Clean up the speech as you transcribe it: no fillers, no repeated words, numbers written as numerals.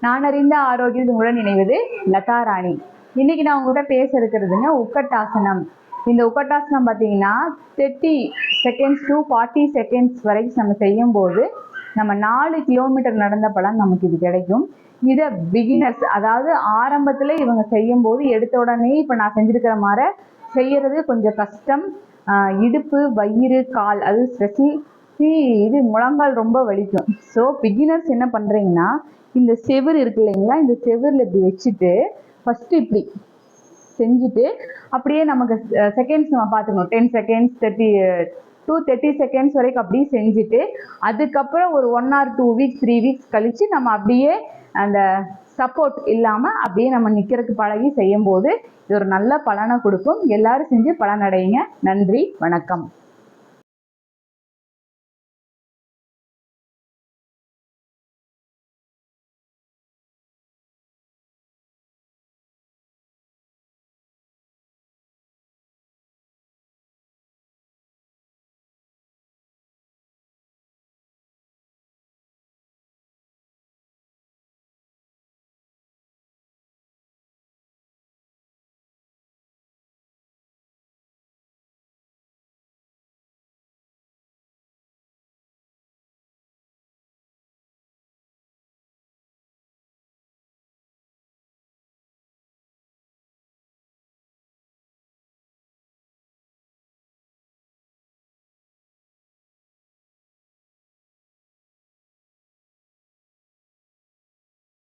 நான் அறிந்த ஆரோக்கியம் உங்களுடன் இணைவது லதா ராணி. இன்னைக்கு நான் உங்கள்கிட்ட பேச இருக்கிறதுங்க உக்கட்டாசனம். இந்த உக்கட்டாசனம் பார்த்தீங்கன்னா 30 செகண்ட்ஸ் டு 40 செகண்ட்ஸ் வரைக்கும் நம்ம செய்யும் போது நம்ம 4 கிலோமீட்டர் நடந்த பலன் நமக்கு இது கிடைக்கும். இதை பிகினர்ஸ், அதாவது ஆரம்பத்தில் இவங்க செய்யும் போது எடுத்த உடனே இப்போ நான் செஞ்சிருக்கிற மாதிரி செய்யறது கொஞ்சம் கஷ்டம். இடுப்பு, வயிறு, கால், அது ஸ்பெஷலி இது முழங்கால் ரொம்ப வலிக்கும். ஸோ பிகினர்ஸ் என்ன பண்ணுறீங்கன்னா, இந்த செவுரு இருக்கு இல்லைங்களா, இந்த செவுரில் இப்படி வச்சுட்டு ஃபஸ்ட்டு இப்படி செஞ்சுட்டு அப்படியே நமக்கு செகண்ட்ஸ் நம்ம பார்த்துக்கணும். 10 செகண்ட்ஸ் 30 செகண்ட்ஸ் வரைக்கும் அப்படியே செஞ்சுட்டு அதுக்கப்புறம் ஒரு 1 or 2 வீக்ஸ் 3 வீக்ஸ் கழித்து நம்ம அப்படியே அந்த சப்போர்ட் இல்லாமல் அப்படியே நம்ம நிற்கிறதுக்கு பழகி செய்யும் போது இது ஒரு நல்ல பலனை கொடுக்கும். எல்லாரும் செஞ்சு பலனடையுங்க. நன்றி, வணக்கம்.